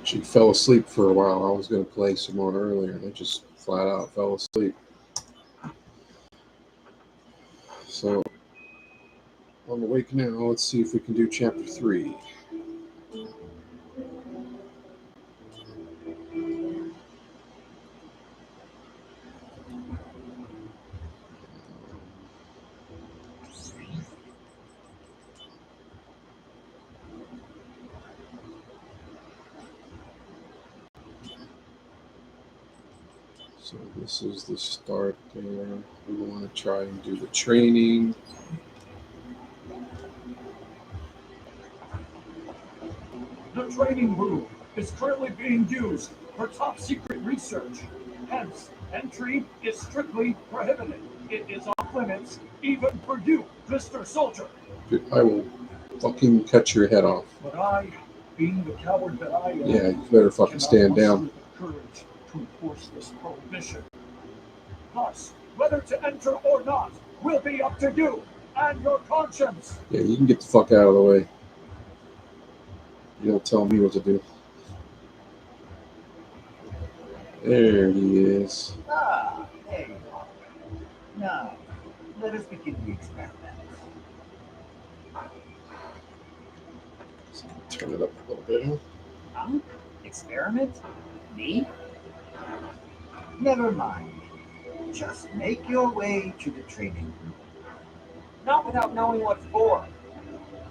She fell asleep for a while. I was going to play some more earlier, and I just flat out fell asleep. So I'm awake now. Let's see if we can do chapter 3. So this is the start there. We want to try and do the training. The training room is currently being used for top secret research. Hence, entry is strictly prohibited. It is off limits, even for you, Mr. Soldier. I will fucking cut your head off. But I, being the coward that I am, Yeah, you better fucking stand down. The courage to enforce this prohibition. Thus, whether to enter or not will be up to you and your conscience. Yeah, you can get the fuck out of the way. You don't tell me what to do. There he is. Ah, there you are. Now, let us begin the experiment. Turn it up a little bit. Huh? Experiment? Me? Never mind. Just make your way to the training room. Not without knowing what for.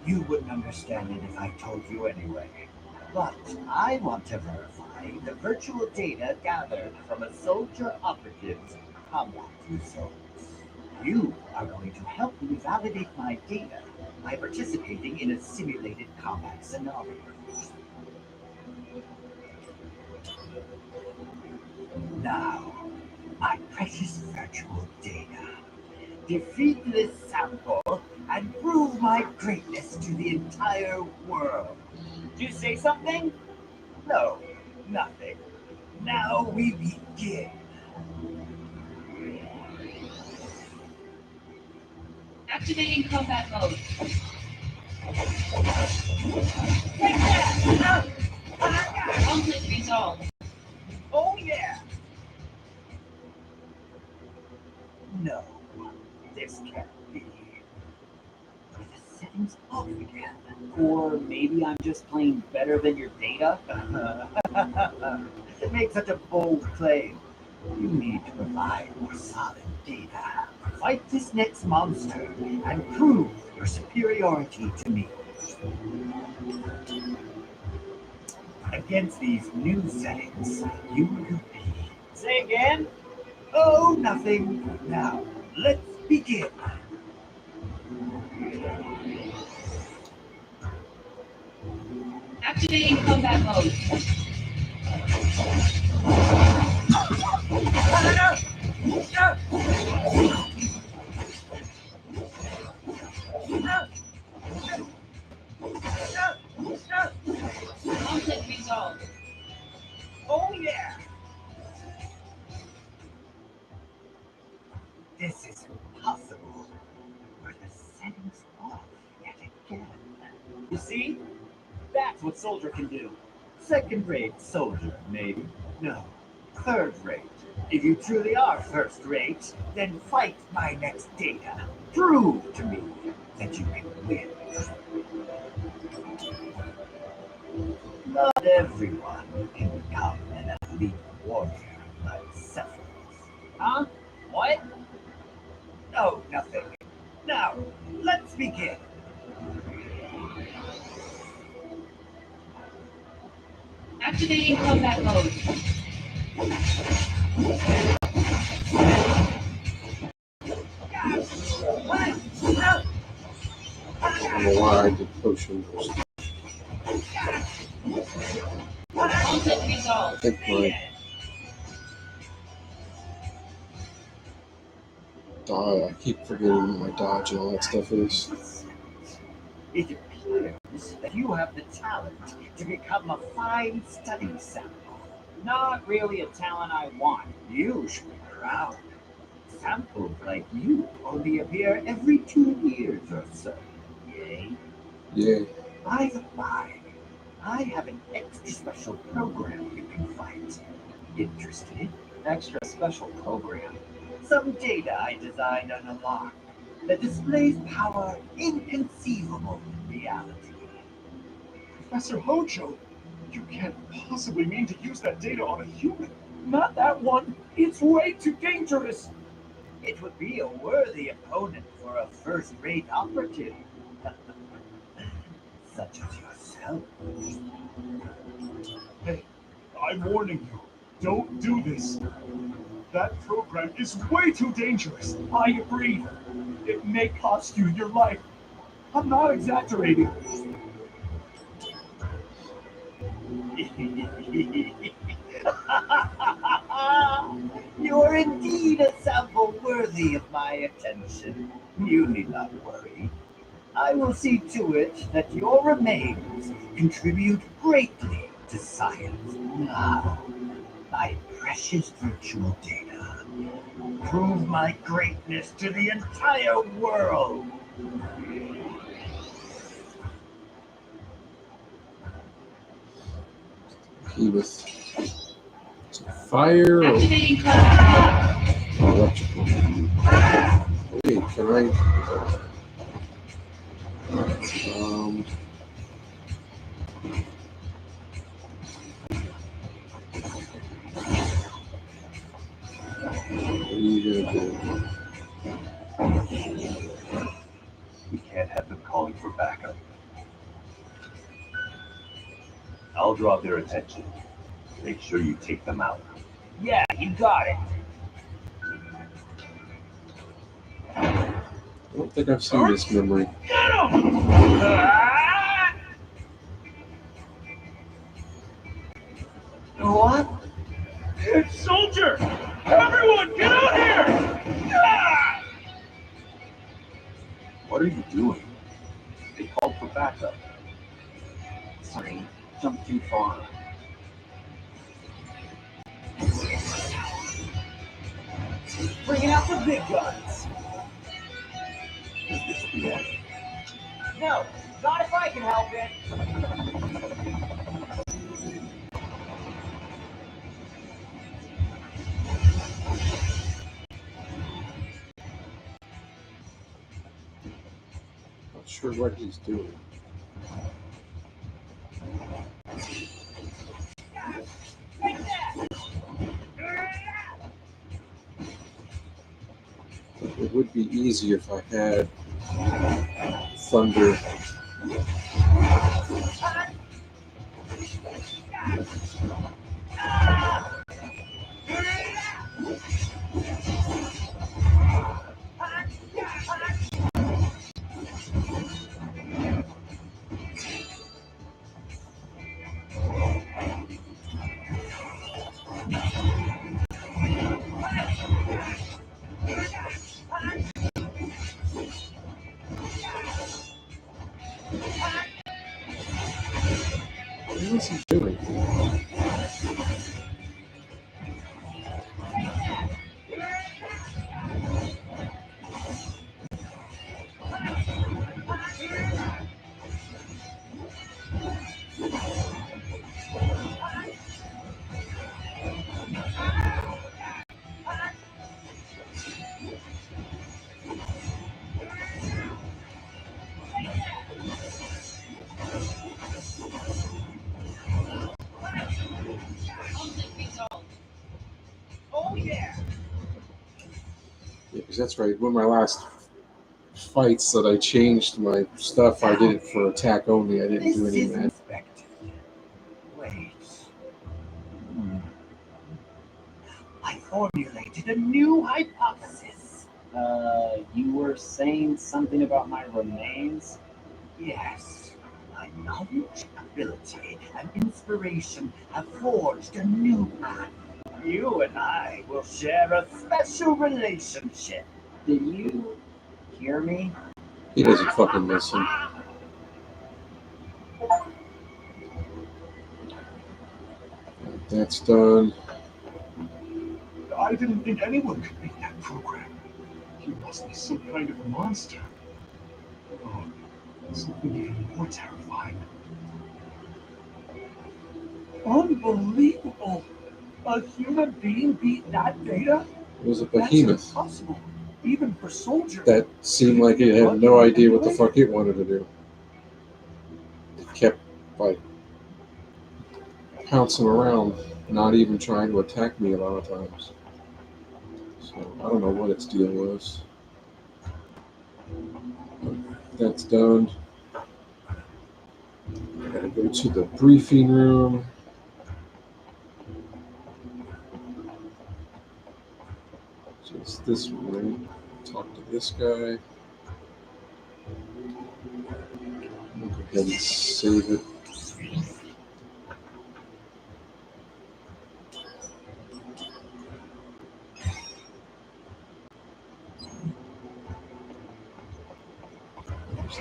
You wouldn't understand it if I told you anyway. But I want to verify the virtual data gathered from a soldier operative's combat results. You are going to help me validate my data by participating in a simulated combat scenario. Now, my precious virtual data, defeat this sample and prove my greatness to the entire world. Did you say something? No, nothing. Now we begin. Activating combat mode. Conflict resolved. Oh yeah! No, this can't be. Are the settings off again? Or maybe I'm just playing better than your data? It makes such a bold claim. You need to provide more solid data. Fight this next monster and prove your superiority to me. Against these new settings, you will be. Say again? Oh, nothing. Now, let's begin. Activating combat mode. Conflict resolved. Oh yeah! This is impossible. Were the settings off yet again? You see? That's what Soldier can do. Second-rate soldier, maybe? No. Third-rate. If you truly are first-rate, then fight my next data. Prove to me that you can win. Not everyone can become an elite warrior like Cephalus. Huh? What? No, nothing. Now, let's begin. Activating combat mode. I don't know why I did potions. Conflict resolved. I think I keep forgetting what my dodge and all that stuff is. It appears that you have the talent to become a fine study sample. Not really a talent I want. You should be proud. samples like you only appear every 2 years or so. Yay. Yeah. By the by, I have an extra special program you can find. Interested? Extra special program. Some data I designed on a lock that displays power inconceivable in reality. Professor Hojo, you can't possibly mean to use that data on a human. Not that one. It's way too dangerous. It would be a worthy opponent for a first-rate operative. Such as yourself. Hey, I'm warning you. Don't do this. That program is way too dangerous. I agree. It may cost you your life. I'm not exaggerating. You are indeed a sample worthy of my attention. You need not worry. I will see to it that your remains contribute greatly to science. Now, my precious virtual data, prove my greatness to the entire world. He was fire or Activating combat electrical. Wait, can I? What are you gonna do? We can't have them calling for backup. I'll draw their attention. Make sure you take them out. Yeah, you got it. I don't think I've seen this memory. Get him! What? It's Soldier! Everyone, get out here! Ah! What are you doing? They called for backup. Sorry, jumped too far. Bringing out the big guns. Is this the end? No, not if I can help it. Not sure what he's doing. It would be easier if I had thunder. What is he doing? conflict resolved. Oh yeah. Yeah, because that's right. One of my last fights that I changed my stuff, I did it for attack only. I didn't This do any is magic. inspected. Wait. Hmm. I formulated a new hypothesis. You were saying something about my remains? Yes, my knowledge, ability, and inspiration have forged a new path. You and I will share a special relationship. Did you hear me? He doesn't fucking listen. That's done. I didn't think anyone could beat that program. must be some kind of monster. Oh, something even more terrifying. Unbelievable! A human being beat that data? It was a That's behemoth impossible, even for soldiers. that seemed like it had no idea what the fuck it wanted to do. It kept like pouncing around, not even trying to attack me a lot of times. So I don't know what its deal was. That's done. I gotta go to the briefing room. Just this room. Talk to this guy. I'll go ahead and save it.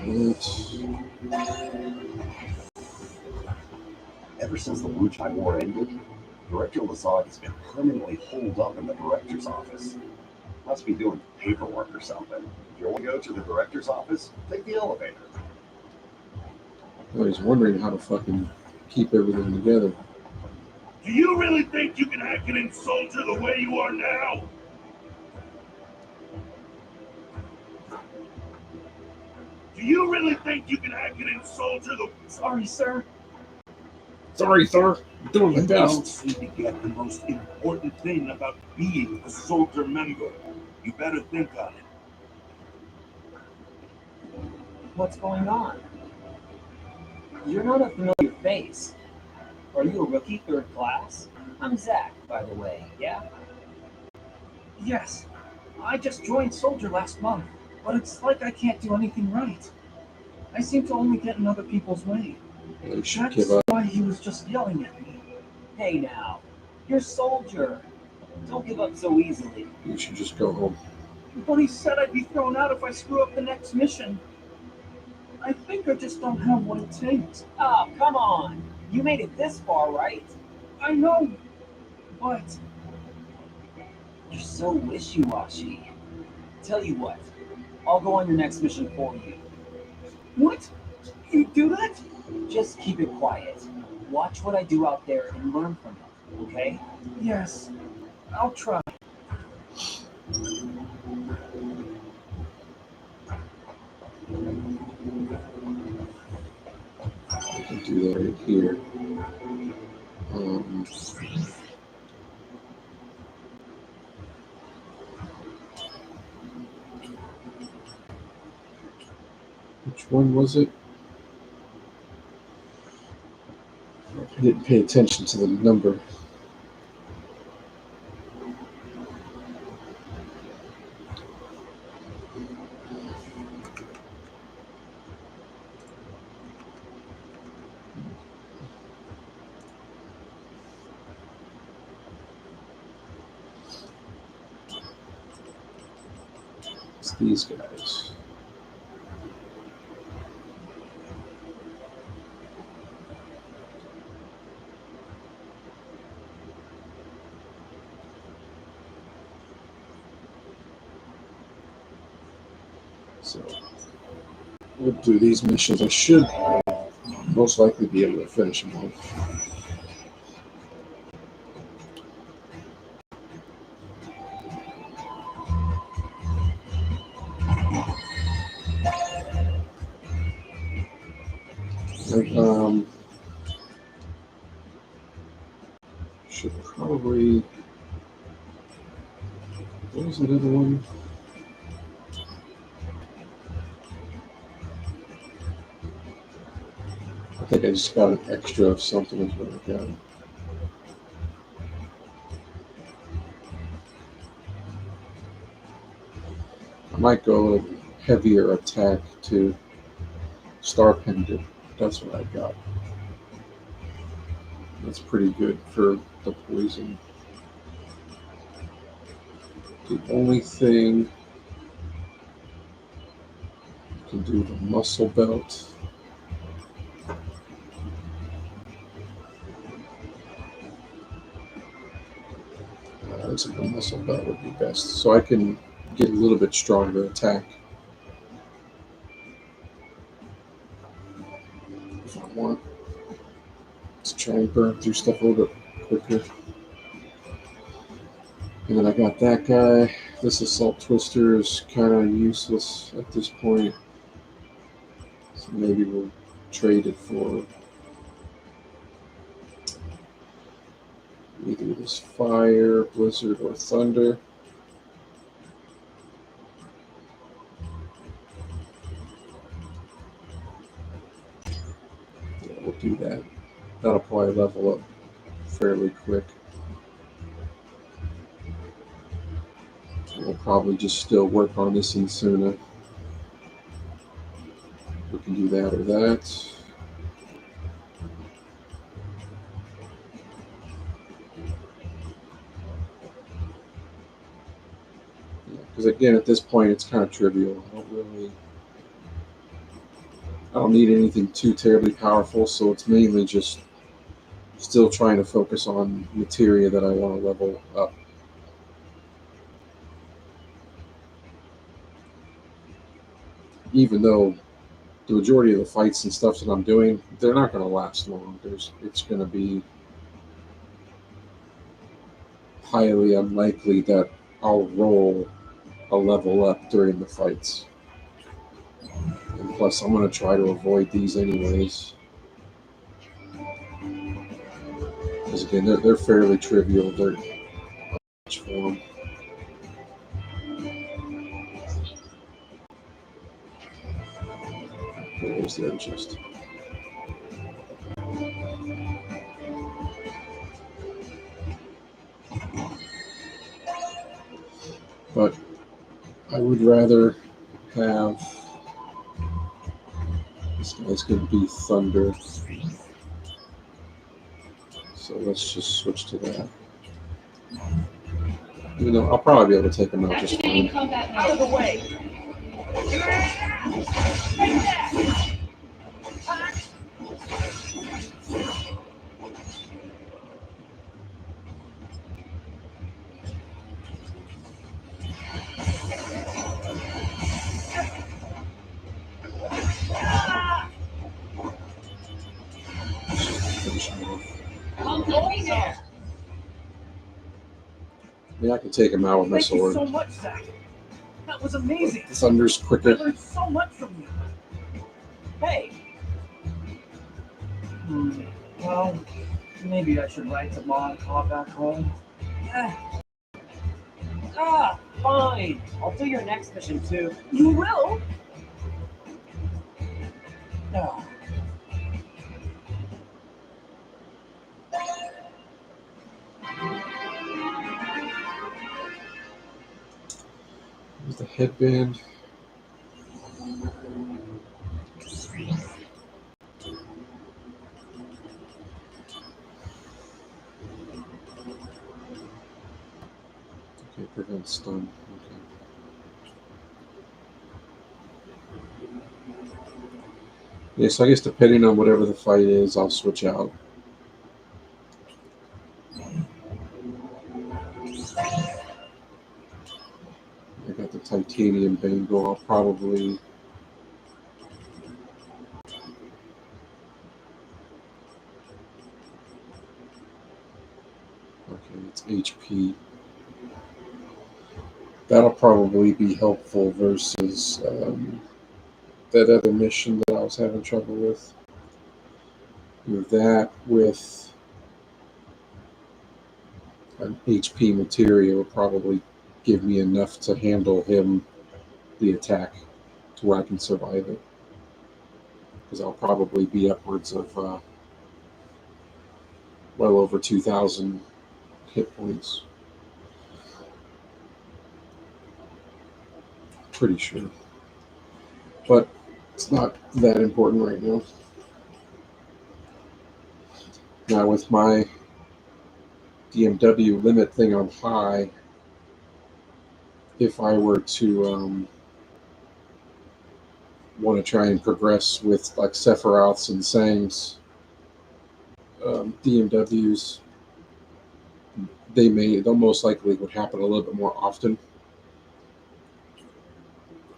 There's that. Ever since the Wuchai War ended, Director Lazard has been permanently holed up in the director's office. Must be doing paperwork or something. If you want to go to the director's office, take the elevator. Well, he's wondering how to fucking keep everything together. Do you really think you can hack an soldier the way you are now? Do you really think you can hack an soldier the... Sorry, sir. Sorry, sir. I'm doing my You don't best. seem to get the most important thing about being a soldier member. You better think on it. What's going on? You're not a familiar face. Are you a rookie third class? I'm Zach, by the way, yeah? Yes, I just joined Soldier last month, but it's like I can't do anything right. I seem to only get in other people's way. They should That's give up. why he was just yelling at me. Hey now, you're Soldier. Don't give up so easily. You should just go home. But he said I'd be thrown out if I screw up the next mission. I think I just don't have what it takes. Oh, come on. You made it this far, right? I know, but You're so wishy-washy. Tell you what, I'll go on your next mission for you. what? You do that? Just keep it quiet. Watch what I do out there and learn from it, okay? Yes, I'll try. I can do that right here. Um, which one was it? I didn't pay attention to the number. It's these guys. So we'll do these missions. I should most likely be able to finish them all. Um, should probably. What was the other one? I think I just got an extra of something is what I got. I might go a little heavier attack to Star Pendant. That's what I got. That's pretty good for the poison. The only thing I can do the muscle belt. Looks like the muscle belt would be best. So I can get a little bit stronger attack. If I want to try and burn through stuff a little bit quicker. And then I got that guy. This Assault Twister is kind of useless at this point. So maybe we'll trade it for either this Fire, Blizzard, or Thunder. Yeah, we'll do that. That'll probably level up fairly quick. We'll probably just still work on this Insuna. We can do that or that. Because again, at this point, it's kind of trivial. I don't need anything too terribly powerful, so it's mainly just still trying to focus on materia that I want to level up. Even though the majority of the fights and stuff that I'm doing, they're not going to last long. It's going to be highly unlikely that I'll roll a level up during the fights. And plus, I'm going to try to avoid these anyways. Because again, they're fairly trivial. They're much for them. There's the other chest. But I would rather have this guy's going to be Thunder. So let's just switch to that. Even though I'll probably be able to take him out just Activating fine. combat Out of mode. the way! Take that! Finish him off. Conflict resolved. I mean, I can take him out with my Thank you sword. so much, Zach. That was amazing. Thunder's I quicker. learned so much from you. Hey. Well, maybe I should write to Mom call back home. Fine. I'll do your next mission too. You will? Ah. There's the headband. Okay, prevent stun. Okay. Yeah, so I guess depending on whatever the fight is, I'll switch out. I got the titanium bangle. I'll probably it's HP. That'll probably be helpful versus that other mission that I was having trouble with. That with an HP material would probably give me enough to handle the attack to where I can survive it. Because I'll probably be upwards of well over 2,000 hit points. Pretty sure. But it's not that important right now. Now with my DMW limit thing on high, if I were to want to try and progress with like Sephiroths and Sangs, DMWs, they'll most likely would happen a little bit more often.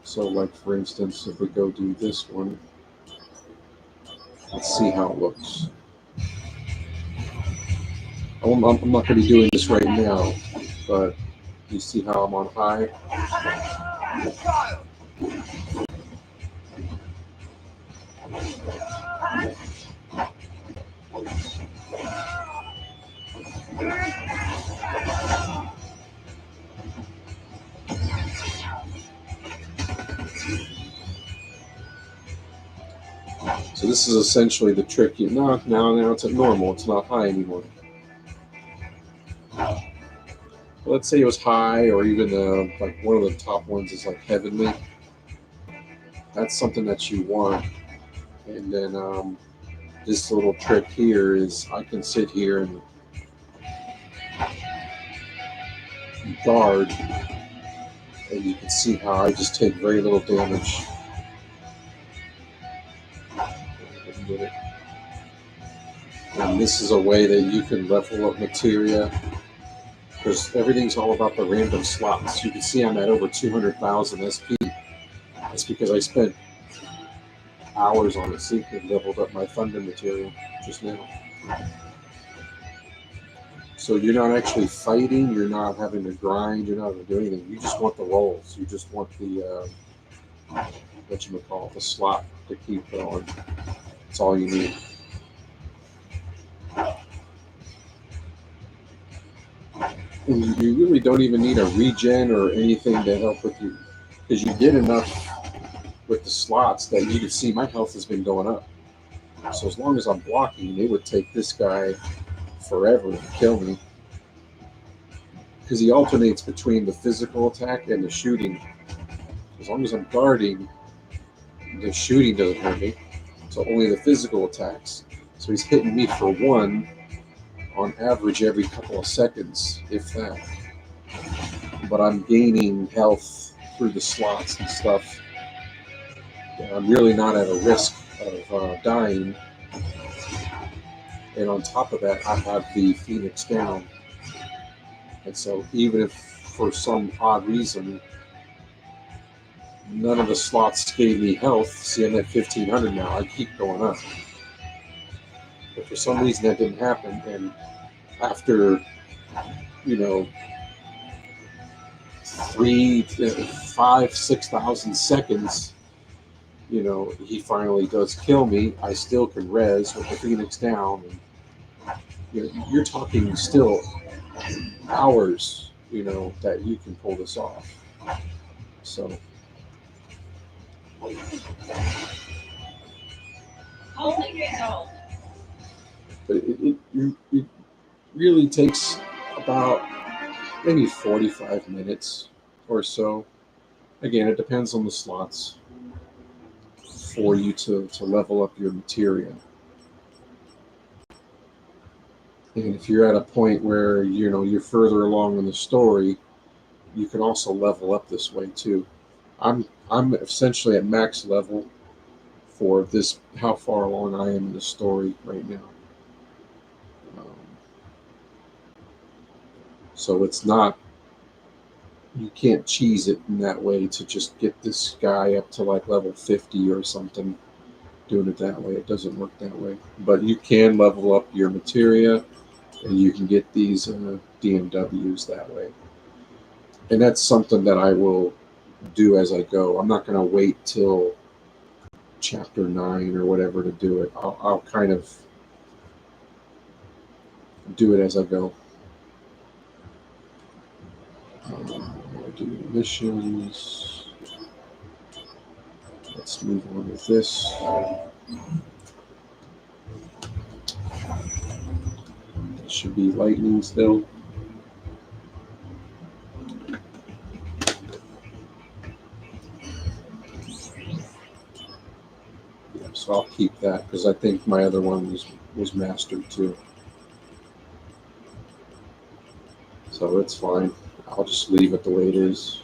So like for instance, if we go do this one, let's see how it looks. I'm not going to be doing this right now, but you see how I'm on high? So this is essentially the trick. Now it's at normal. It's not high anymore. Let's say it was high, or even like one of the top ones is like heavenly. That's something that you want. And then this little trick here is I can sit here and guard, and you can see how I just take very little damage. And this is a way that you can level up materia, because everything's all about the random slots. You can see I'm at over 200,000 SP. That's because I spent hours on the secret and leveled up my thunder material just now. So you're not actually fighting, you're not having to grind, you're not having to do anything. You just want the rolls. You just want the, the slot to keep going. That's all you need. And you really don't even need a regen or anything to help with you, because you get enough with the slots that you can see my health has been going up. So as long as I'm blocking, it would take this guy forever to kill me, because he alternates between the physical attack and the shooting. As long as I'm guarding, the shooting doesn't hurt me, so only the physical attacks. So he's hitting me for one on average every couple of seconds, if that. But I'm gaining health through the slots and stuff. I'm really not at a risk of dying. And on top of that, I have the Phoenix down. And so even if for some odd reason none of the slots gave me health, see I'm at 1500 now, I keep going up. But for some reason that didn't happen, and after 3, 5, 6,000 seconds, he finally does kill me. I still can res with the Phoenix down. And, you're talking still hours, that you can pull this off. So. But it really takes about maybe 45 minutes or so. Again, it depends on the slots for you to level up your materia. And if you're at a point where you're further along in the story, you can also level up this way too. I'm essentially at max level for this, how far along I am in the story right now. So it's not, you can't cheese it in that way to just get this guy up to like level 50 or something, doing it that way. It doesn't work that way. But you can level up your materia, and you can get these DMWs that way. And that's something that I will do as I go. I'm not going to wait till chapter 9 or whatever to do it. I'll kind of do it as I go. I'll do missions. Let's move on with this. It should be lightning still. Yeah, so I'll keep that because I think my other one was mastered too. So it's fine. I'll just leave it the way it is,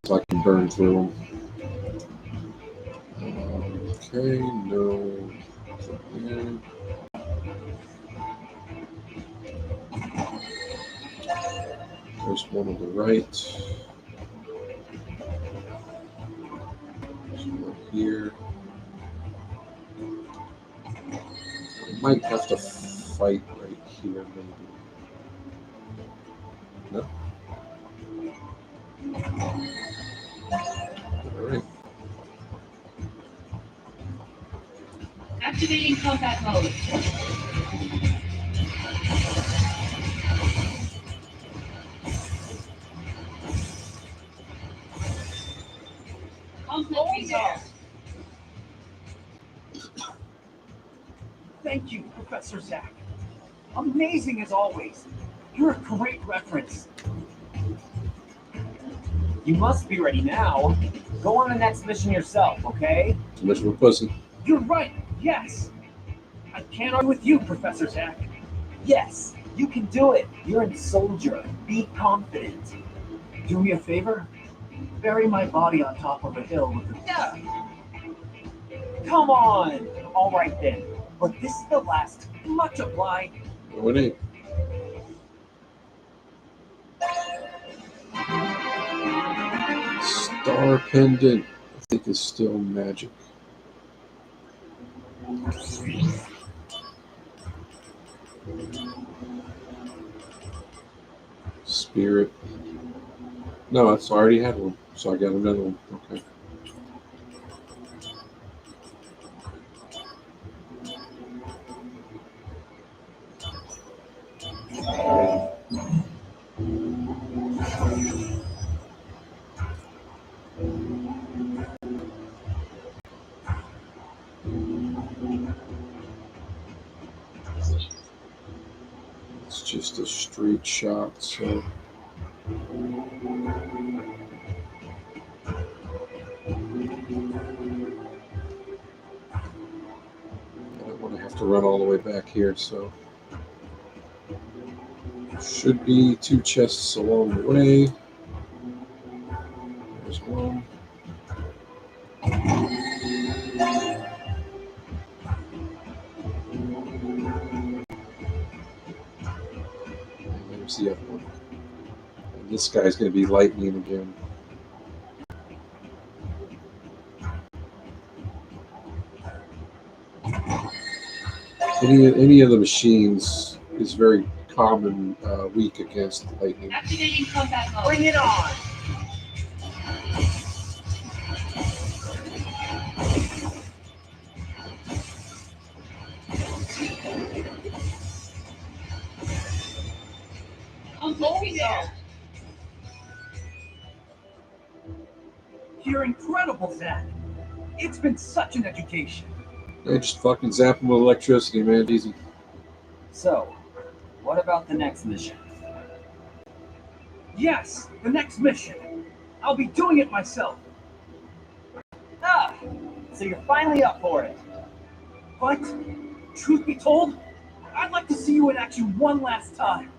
so I can burn through them. Okay, no. There's one on the right. might have to fight right here, maybe. No? Alright. Activating combat mode. Conflict resolved. Thank you, Professor Zack. Amazing as always. You're a great reference. You must be ready now. Go on the next mission yourself, okay? Too much of a pussy. You're right, yes. I can't argue with you, Professor Zack. Yes, you can do it. You're a soldier. Be confident. Do me a favor? Bury my body on top of a hill with the... Yeah. Come on. All right then. But this is the last. Much obliged. No, it ain't. Star Pendant, I think, is still magic. Spirit. No, I already had one, so I got another one. Okay. It's just a straight shot, so. I don't want to have to run all the way back here, so. Should be 2 chests along the way. There's one. And there's the other one. And this guy's going to be lightning again. Any of the machines is very common weak against lightning. Activating combat mode. Bring it on. Conflict resolved. You're incredible, Zack. It's been such an education. Hey, just fucking zap them with electricity, man. Easy. So, what about the next mission? Yes, the next mission. I'll be doing it myself. Ah, so you're finally up for it. But, truth be told, I'd like to see you in action one last time.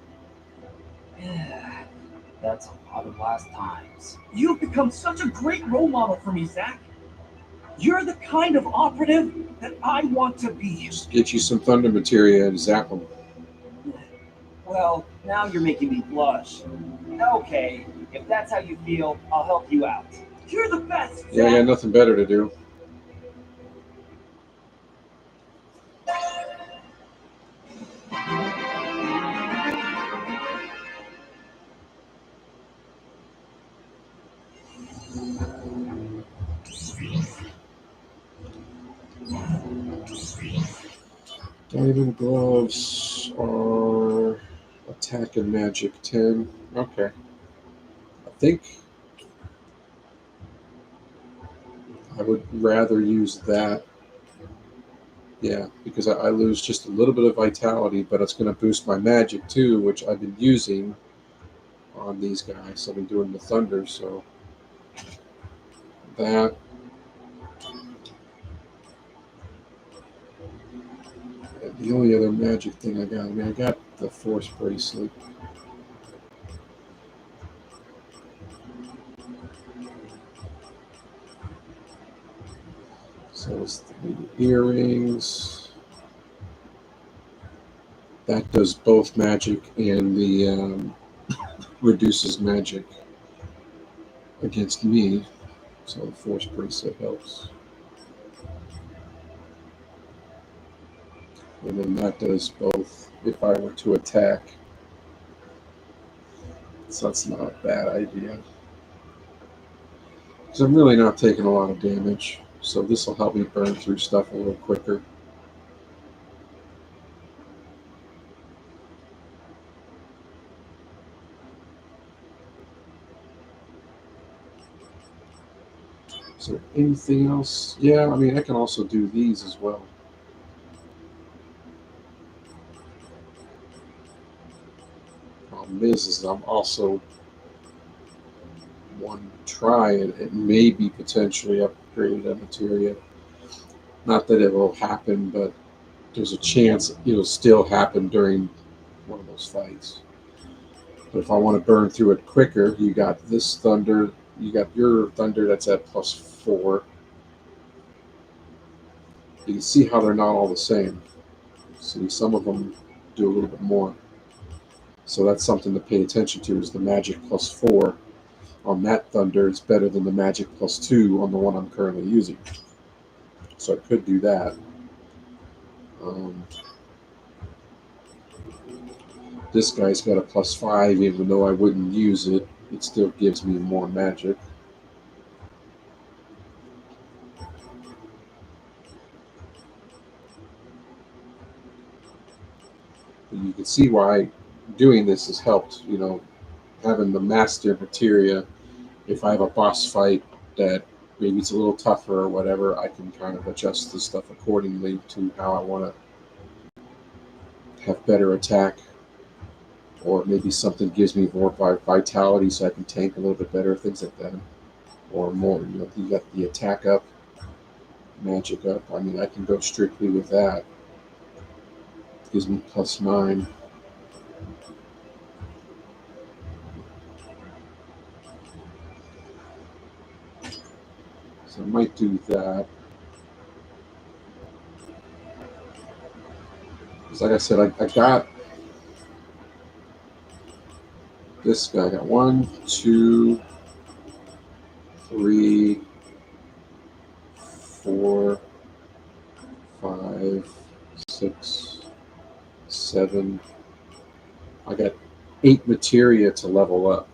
Yeah, that's a lot of last times. You've become such a great role model for me, Zack. You're the kind of operative that I want to be. Just get you some thunder materia and zap them. Well, now you're making me blush. Okay, if that's how you feel, I'll help you out. You're the best, Zack. Yeah, I got nothing better to do. Diamond gloves are attack and magic 10. Okay. I think I would rather use that. Yeah, because I lose just a little bit of vitality, but it's going to boost my magic too, which I've been using on these guys. I've been doing the thunder, so that. The only other magic thing I got the force bracelet. So it's the earrings. That does both magic and the reduces magic against me. So the force bracelet helps. And then that does both if I were to attack. So that's not a bad idea. Because I'm really not taking a lot of damage. So this will help me burn through stuff a little quicker. Is there anything else? Yeah, I mean, I can also do these as well. Problem is I'm also one to try it maybe potentially upgrade a materia. Not that it will happen, but there's a chance it'll still happen during one of those fights. But if I want to burn through it quicker, you got this thunder. You got your thunder that's at +4. You can see how they're not all the same. See, some of them do a little bit more. So that's something to pay attention to, is the magic +4 on that thunder is better than the magic +2 on the one I'm currently using. So I could do that. This guy's got a +5, even though I wouldn't use it, it still gives me more magic. But you can see why doing this has helped, having the master materia. If I have a boss fight that maybe it's a little tougher or whatever, I can kind of adjust the stuff accordingly to how I want to have better attack. Or maybe something gives me more vitality so I can tank a little bit better, things like that. Or more, you got the attack up, magic up. I mean, I can go strictly with that. It gives me +9. So I might do that. Because like I said, I got this guy. I got 1, 2, 3, 4, 5, 6, 7. I got 8 materia to level up.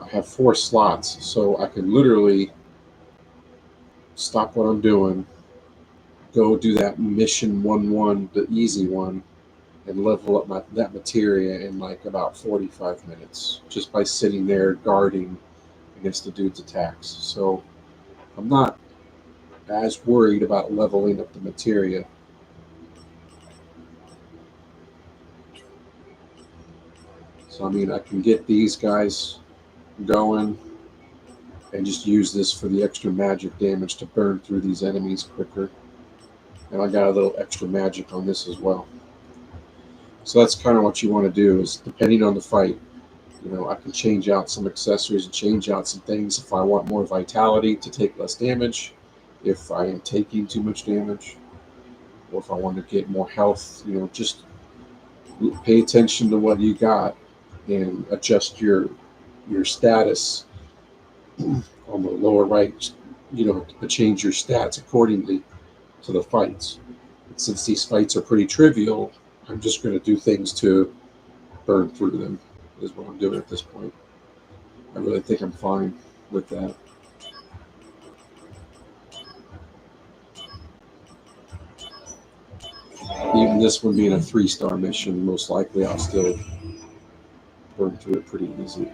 I have 4 slots, so I can literally stop what I'm doing, go do that mission 1-1, the easy one, and level up that materia in like about 45 minutes just by sitting there guarding against the dude's attacks. So I'm not as worried about leveling up the materia. So I mean, I can get these guys going and just use this for the extra magic damage to burn through these enemies quicker. And I got a little extra magic on this as well. So that's kind of what you want to do, is depending on the fight, I can change out some accessories and change out some things if I want more vitality to take less damage, if I am taking too much damage, or if I want to get more health. Just pay attention to what you got and adjust your status on the lower right, to change your stats accordingly to the fights. And since these fights are pretty trivial, I'm just going to do things to burn through them, is what I'm doing at this point. I really think I'm fine with that. Even this one being a 3-star mission, most likely I'll still burn through it pretty easy.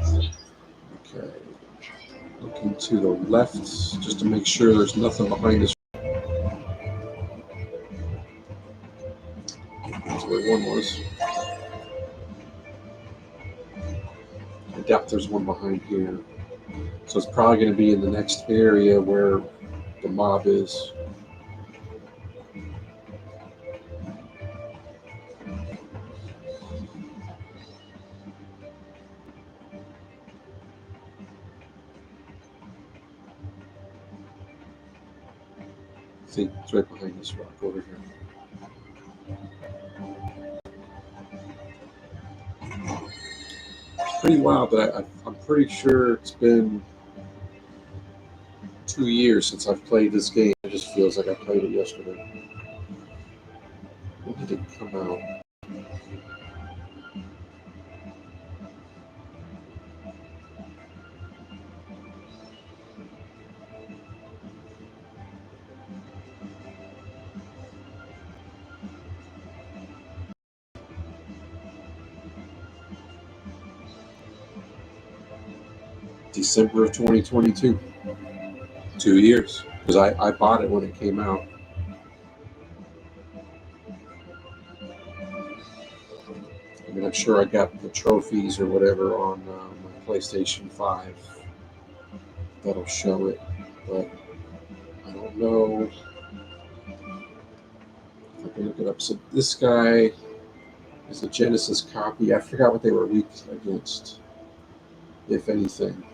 Okay. Looking to the left just to make sure there's nothing behind this. That's where one was. I doubt there's one behind here. So it's probably going to be in the next area where the mob is. See, it's right behind this rock over here. It's pretty wild, but I'm pretty sure it's been 2 years since I've played this game. It just feels like I played it yesterday. When did it come out? December of 2022. 2 years. Because I bought it when it came out. I mean, I'm sure I got the trophies or whatever on my PlayStation 5 that'll show it, but I don't know if I can look it up. So this guy is a Genesis copy. I forgot what they were weak against, if anything.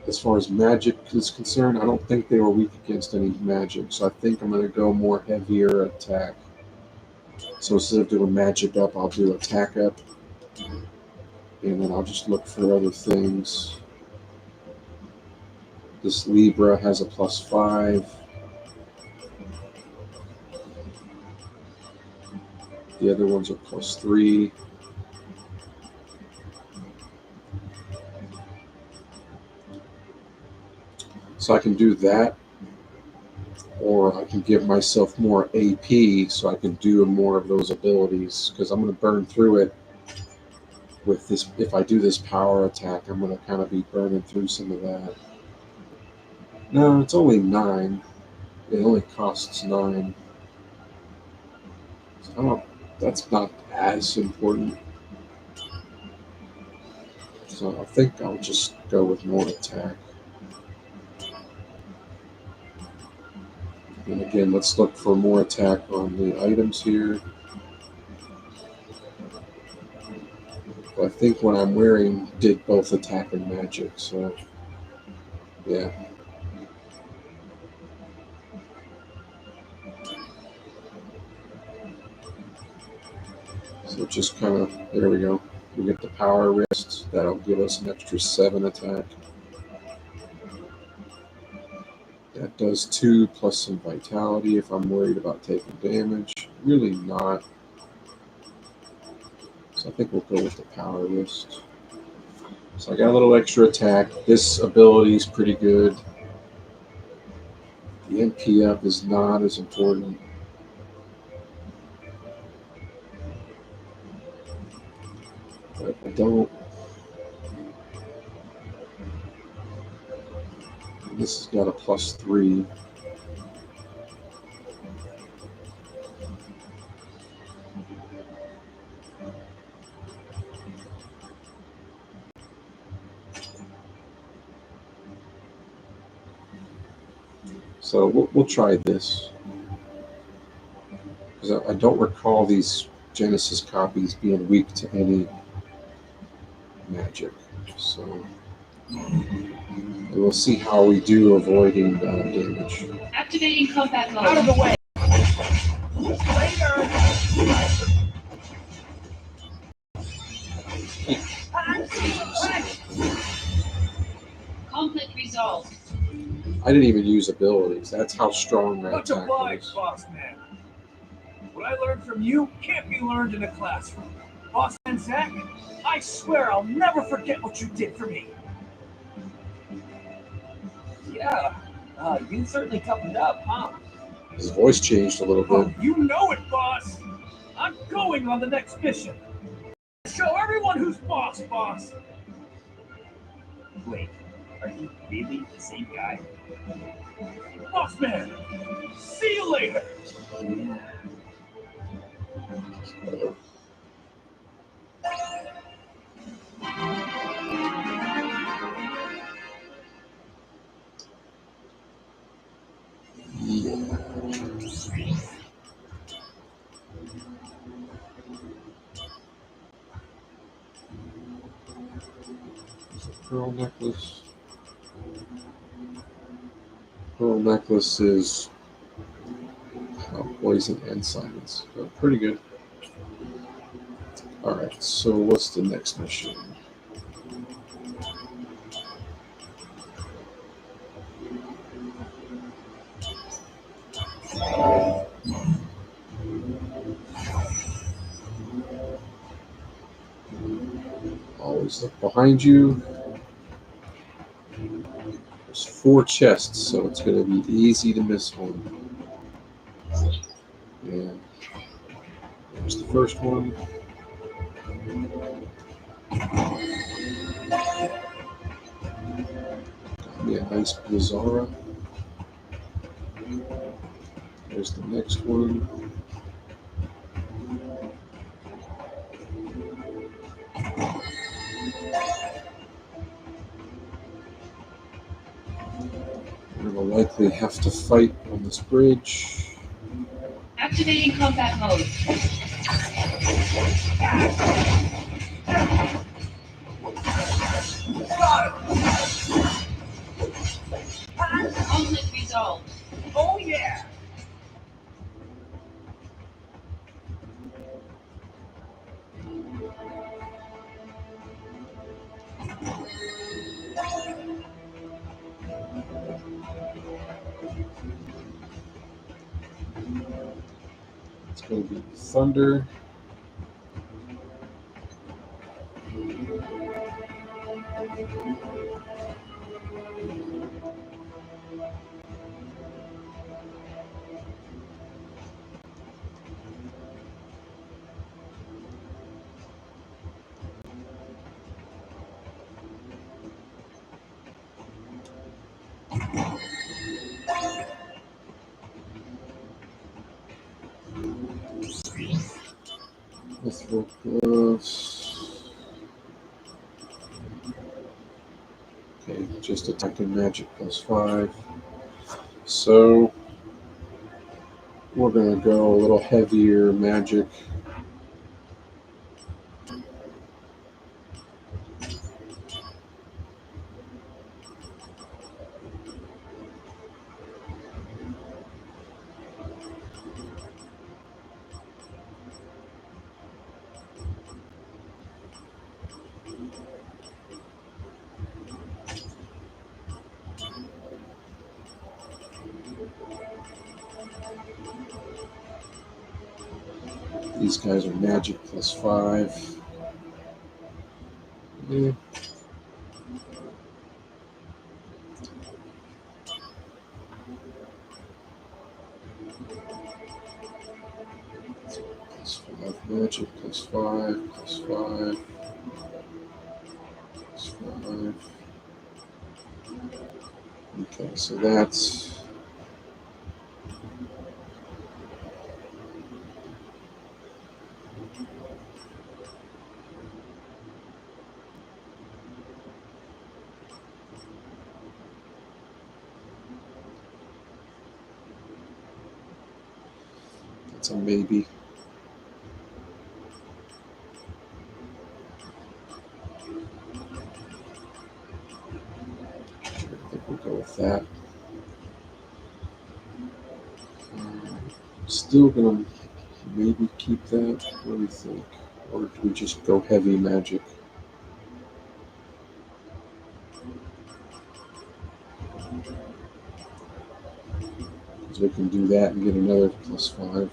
As far as magic is concerned, I don't think they were weak against any magic, so I think I'm going to go more heavier attack. So instead of doing magic up, I'll do attack up, and then I'll just look for other things. This Libra has a +5. The other ones are +3. So I can do that, or I can give myself more AP so I can do more of those abilities, because I'm going to burn through it with this. If I do this power attack, I'm going to kind of be burning through some of that. No, it's only 9. It only costs 9. So that's not as important. So I think I'll just go with more attack. And again, let's look for more attack on the items here. I think what I'm wearing did both attack and magic, so yeah. So just kind of, there we go. We get the power wrist. That'll give us an extra 7 attack. That does 2 plus some vitality if I'm worried about taking damage. Really not. So I think we'll go with the power wrist. So I got a little extra attack. This ability is pretty good. The MP up is not as important. But I don't. This has got a +3. So we'll try this, because I don't recall these Genesis copies being weak to any magic. So we'll see how we do avoiding damage. Activating combat mode. Out of the way! Conflict resolved. I didn't even use abilities. That's how strong that Much attack obliged, was. boss man. What I learned from you can't be learned in a classroom. Boss man Zach, I swear I'll never forget what you did for me. Yeah, you certainly toughened up, huh? His voice changed a little Oh, bit. you know it, boss. I'm going on the next mission. Show everyone who's boss. Wait, are you really the same guy? Boss man, see you later. Yeah. Pearl necklace. Pearl necklace is poison and silence. So pretty good. Alright, so what's the next mission? Always look behind you. There's 4 chests, so it's going to be easy to miss one. And there's the first one. Got me a nice Blizzara. There's the next one. We're going to likely have to fight on this bridge. Activating combat mode. Conflict resolved. Oh yeah! It's going to be Thunder. Mithril gloves. Okay, just attacking magic +5. So we're going to go a little heavier magic. These guys are magic +5. Yeah. +5 magic, +5, +5, +5. Okay, so that's a maybe. I think we'll go with that. Still gonna maybe keep that. What do you think? Or do we just go heavy magic? Because we can do that and get another +5.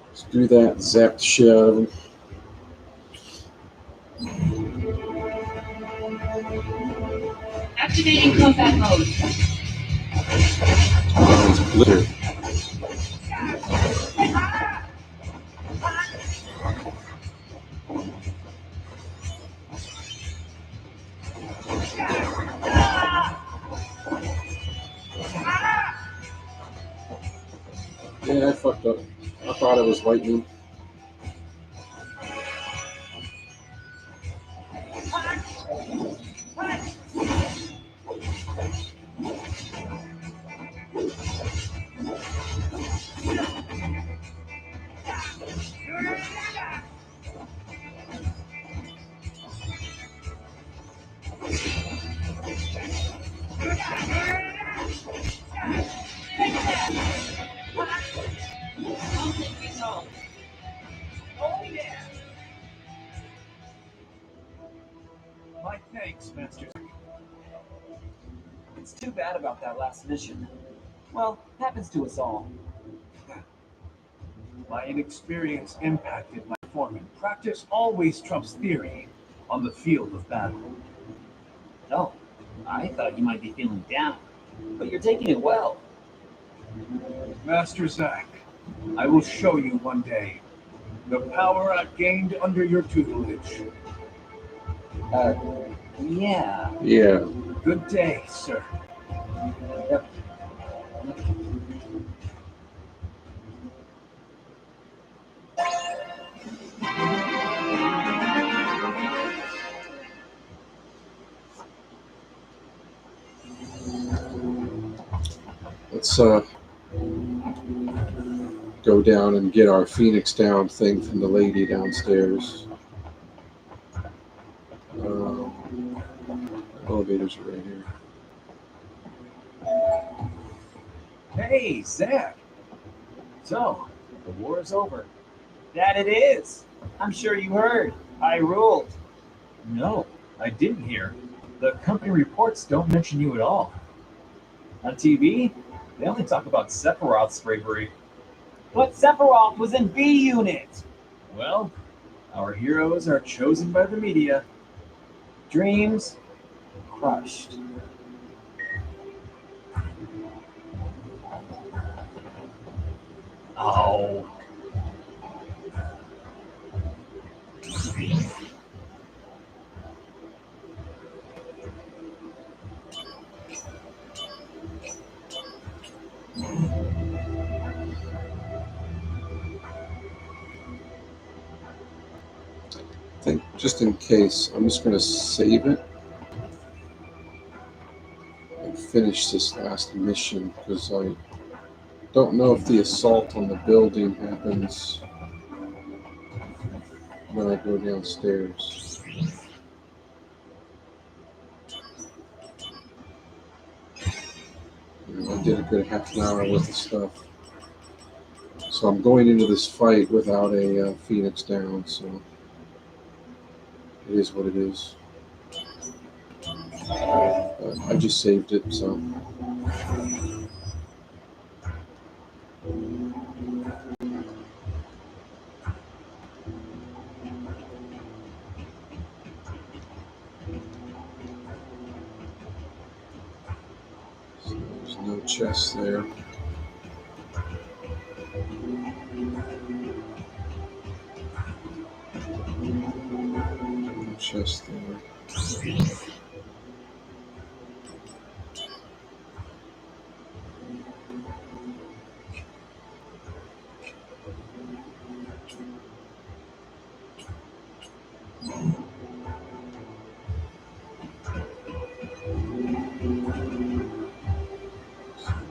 Let's do that. Zap the shit out of him. Activating combat mode. It's glitter. Yeah, I fucked up. I thought it was lightning. Conflict resolved. Oh yeah! My thanks, Master. It's too bad about that last mission. Well, happens to us all. My inexperience impacted my foreman. Practice always trumps theory on the field of battle. Oh, I thought you might be feeling down, but you're taking it well. Master Zack, I will show you one day the power I've gained under your tutelage. Yeah. Yeah. Good day, sir. Yep. Let's go down and get our Phoenix Down thing from the lady downstairs. Elevators are right here. Hey, Zack. So, the war is over. That it is. I'm sure you heard. I ruled. No, I didn't hear. The company reports don't mention you at all. On TV, they only talk about Sephiroth's bravery. But Sephiroth was in B Unit. Well, our heroes are chosen by the media. Dreams crushed. Oh. I think just in case, I'm just going to save it and finish this last mission because I don't know if the assault on the building happens when I go downstairs. I did a good half an hour worth of stuff. So I'm going into this fight without a Phoenix Down, so it is what it is. I just saved it, so. So there's no chest there. No chest there.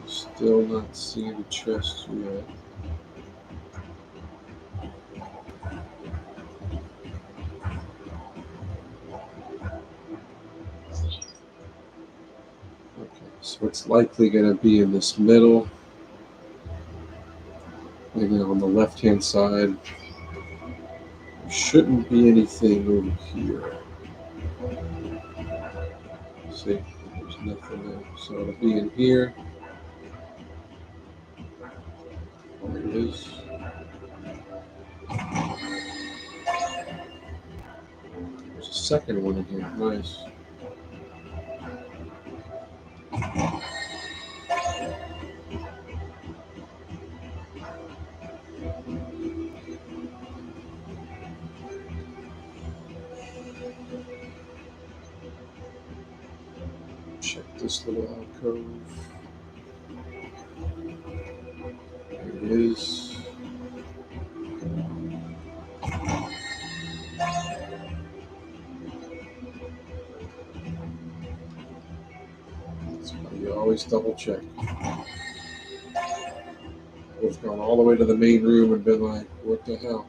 Still not seeing the chest yet. Okay, so it's likely going to be in this middle. And then on the left-hand side, there shouldn't be anything over here. See, there's nothing there. So it'll be in here. There it is. There's a second one in here. Nice. Check this little alcove. There it is. That's why you always double check. I've gone all the way to the main room and been like, what the hell?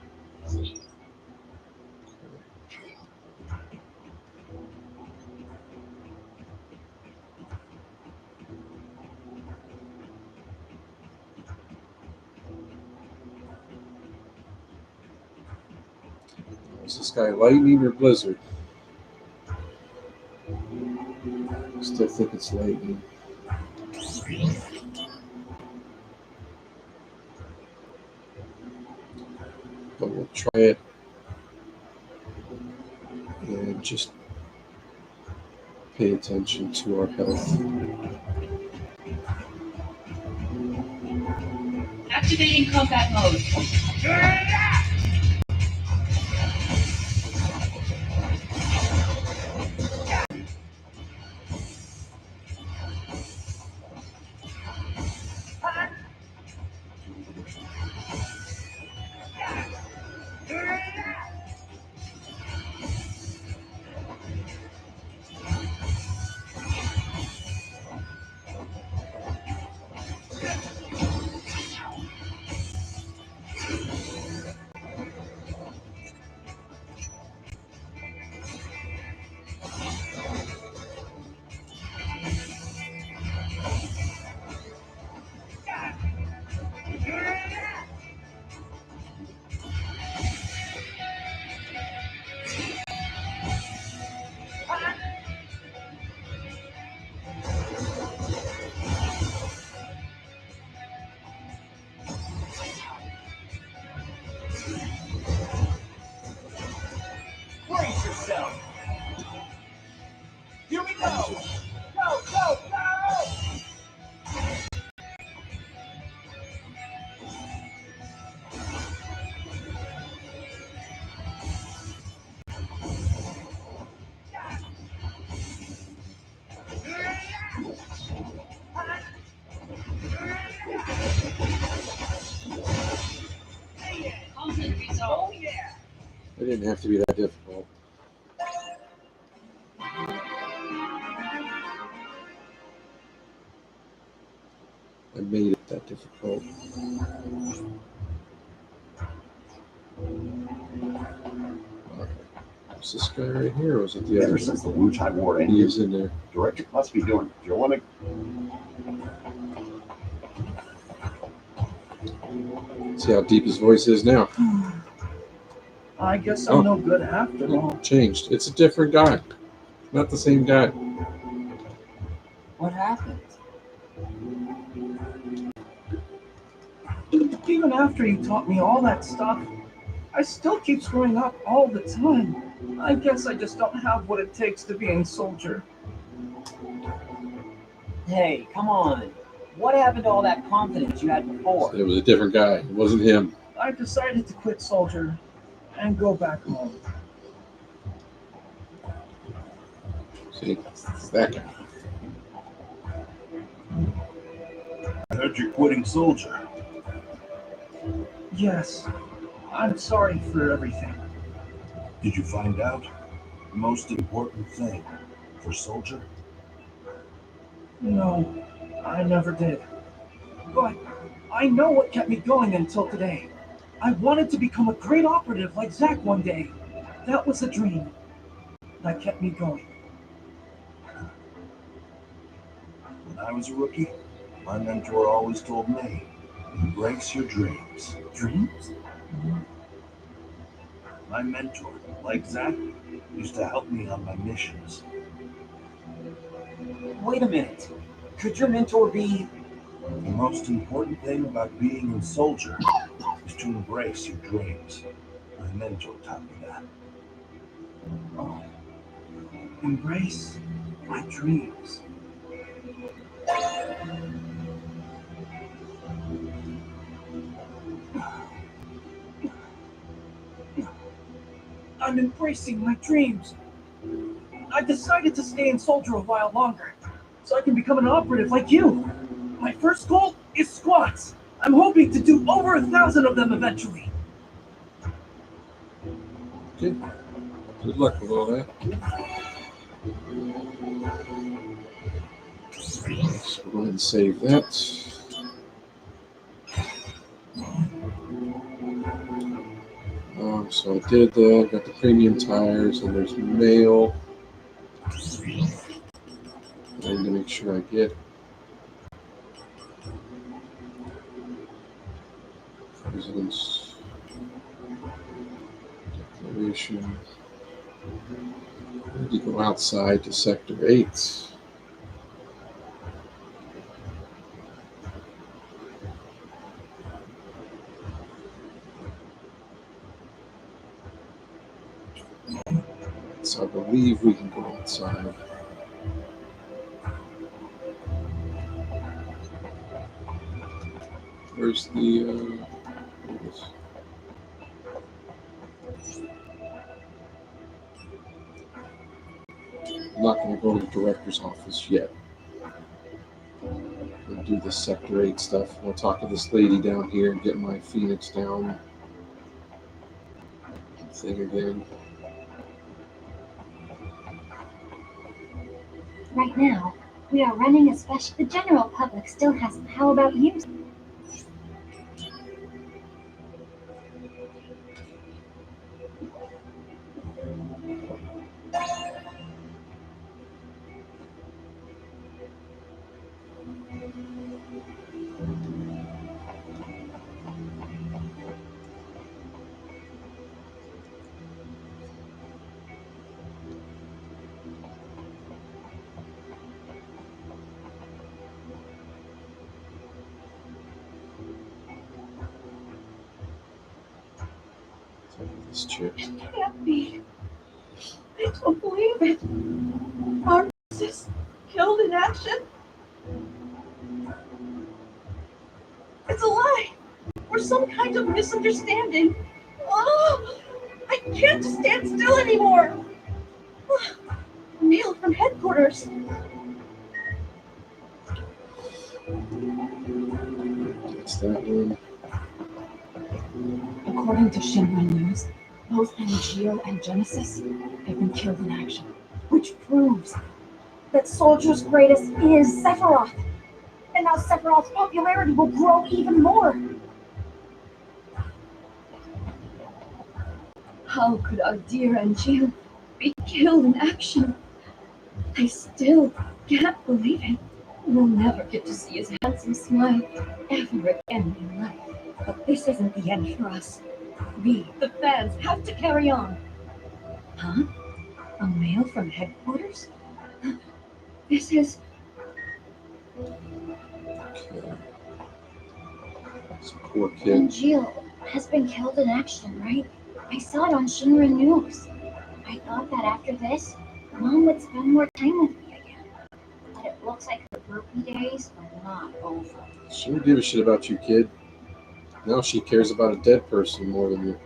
Is this guy lightning or blizzard? still think it's lightning. But we'll try it and just pay attention to our health. Activating combat mode. Brace yourself. Here we go. Go, go, go! Conflict resolved. It didn't have to be that difficult. I made it that difficult. Okay. Is this guy right here, or is it the Ever other? since the Wu Tai War He ended, is in there. director must be doing. If you want to, See how deep his voice is now. I guess Oh. I'm no good after all. Changed. It's a different guy. Not the same guy. What happened? Even after you taught me all that stuff, I still keep screwing up all the time. I guess I just don't have what it takes to be a soldier. Hey, come on. What happened to all that confidence you had before? It was a different guy. It wasn't him. I decided to quit soldier and go back home. See, it's that guy. I heard you're quitting soldier. Yes, I'm sorry for everything. Did you find out the most important thing for soldier? No, I never did. But I know what kept me going until today. I wanted to become a great operative like Zack one day. That was a dream that kept me going. When I was a rookie, my mentor always told me, embrace your dreams. Dreams? My mentor, like Zack, used to help me on my missions. Wait a minute. Could your mentor be... The most important thing about being a soldier is to embrace your dreams. My mentor taught me that. Oh, embrace my dreams. I'm embracing my dreams. I decided to stay in soldier a while longer, so I can become an operative like you. My first goal is squats. I'm hoping to do over 1,000 of them eventually. Good. Good luck with all that. So we'll go ahead and save that. So I did that, got the premium tires, and there's mail. I need to make sure I get President's Declaration. I need to go outside to Sector 8. So I believe we can go outside. Where's the here it is. I'm not going to go to the director's office yet. I'll do the Sector 8 stuff. I'll talk to this lady down here and get my Phoenix down thing again. Right now, we are running a special. The general public still has. How about you? This chick. It can't be. I don't believe it. Our is killed in action. It's a lie. Or some kind of misunderstanding. Oh, I can't stand still anymore. Mail from headquarters. That's that one. According to Shinra News, both NGO and Genesis have been killed in action, which proves That Soldier's greatest is Sephiroth. And now Sephiroth's popularity will grow even more. how could our dear NGO be killed in action? I still can't believe it. We'll never get to see his handsome smile ever again in life. But this isn't the end for us. We, the fans, have to carry on. Huh? A mail from headquarters? This is... Okay. This poor kid. And Jill has been killed in action, right? I saw it on Shinra News. I thought that after this, Mom would spend more time with me again. But it looks like her groupie days are not over. She don't give a shit about you, kid. Now she cares about a dead person more than you.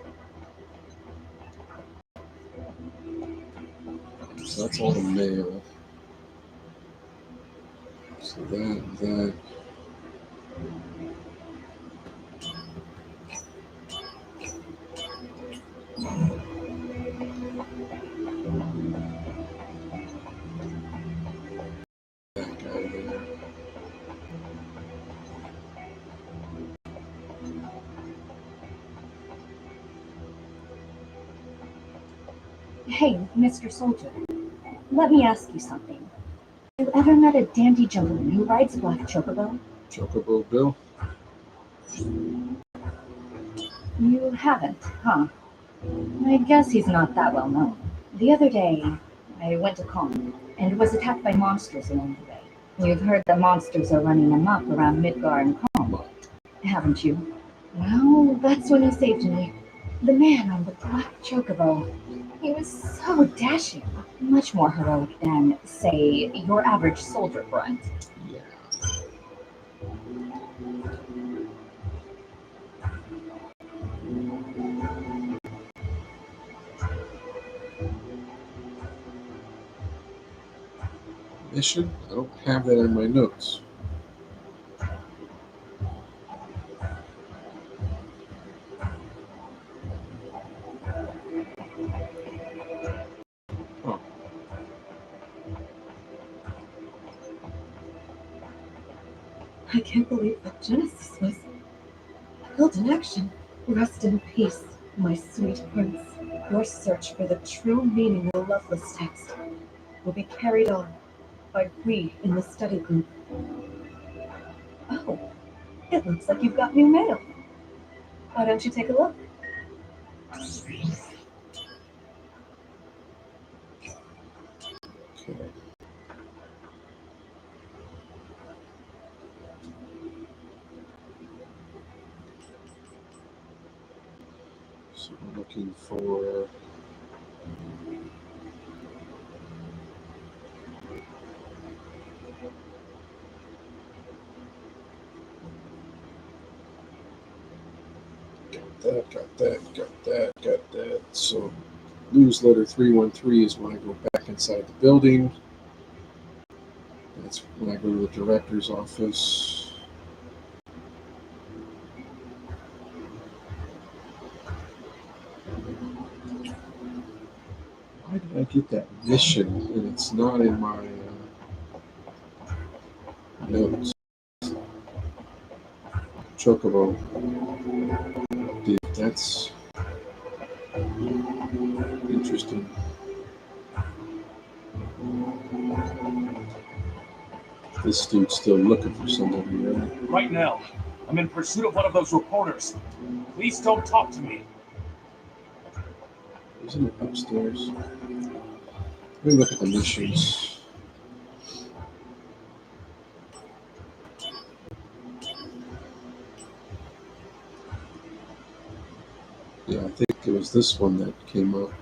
So that's all the mail. So that. That guy there. Hey, Mr. Soldier, let me ask you something. Have you ever met a dandy gentleman who rides a black chocobo? Chocobo Bill? You haven't, huh? I guess he's not that well known. The other day, I went to Kong and was attacked by monsters along the way. You've heard that monsters are running amok around Midgar and Kong, haven't you? Well, that's when he saved me. The man on the black chocobo. He was so dashing. Much more heroic than, say, your average soldier grunt. Yeah. Mission? I don't have that in my notes. Oh, I can't believe that Genesis was killed in action. Rest in peace, my sweet prince. Your search for the true meaning of the Loveless text will be carried on by we in the study group. Oh, it looks like you've got new mail. Why don't you take a look? okay. So we're looking for Got that. So newsletter 313 is when I go back inside the building. That's when I go to the director's office. Why did I get that mission and it's not in my notes? Chocobo. Dude, that's interesting. This dude's still looking for somebody, right? Right now, I'm in pursuit of one of those reporters. Please don't talk to me. Isn't it upstairs? Let me look at the missions. Yeah, I think it was this one that came up.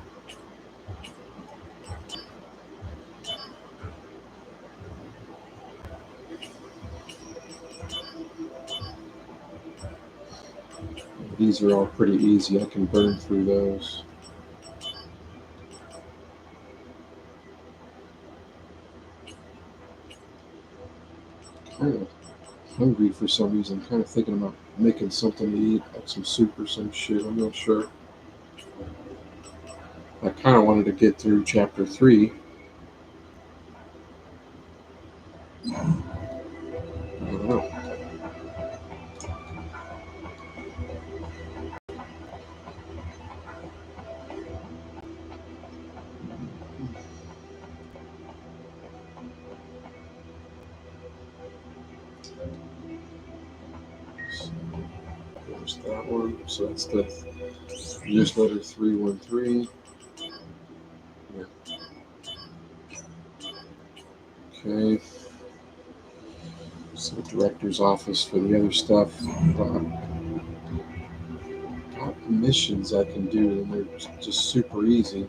These are all pretty easy. I can burn through those. Kind of hungry for some reason. Kind of thinking about making something to eat, like some soup or some shit. I'm not sure. I kind of wanted to get through chapter 3. I don't know. There's that one. So that's the newsletter 313. Yeah. Okay. So director's office for the other stuff. Got missions I can do, and they're just super easy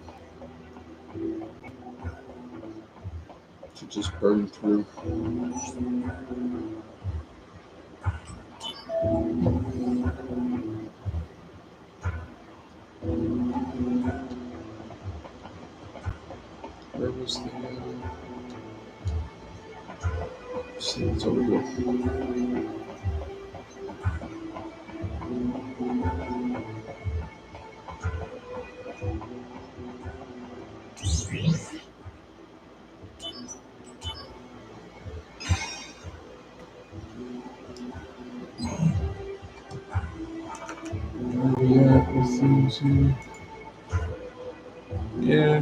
to just burn through. Where was the? See, it's over here. Where are we at with things here? Yeah.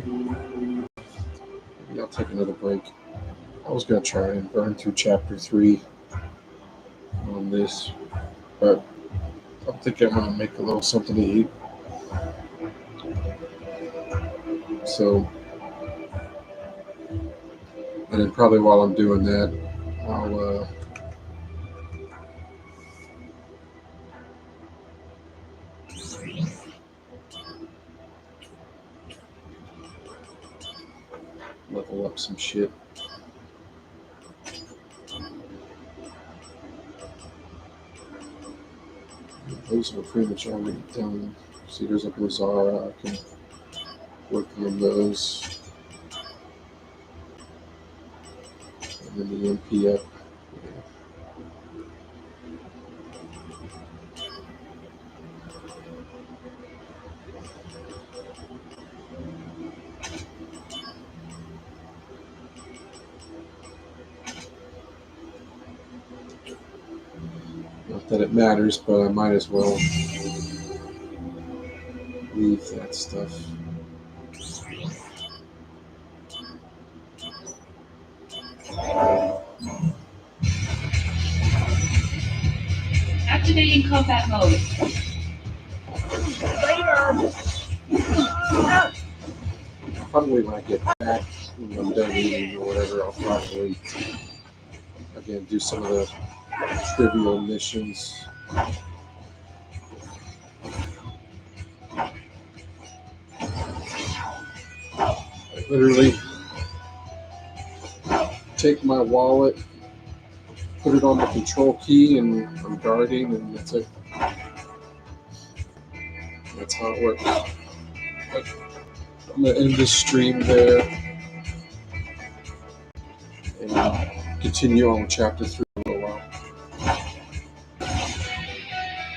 Maybe I'll take another break. I was going to try and burn through chapter 3 on this, but I think I'm going to make a little something to eat. So, and then probably while I'm doing that, I'll level up some shit. Those are pretty much already done. See, there's a Blizzara. I can work on those. And then the MP up. Not that it matters, but I might as well leave that stuff. Activating combat mode. Probably when I get back, when I'm done eating or whatever, I'll probably again do some of the trivial missions. I literally take my wallet, put it on the control key, and I'm guarding, and that's it. That's how it works. But I'm going to end this stream there and continue on with chapter 3.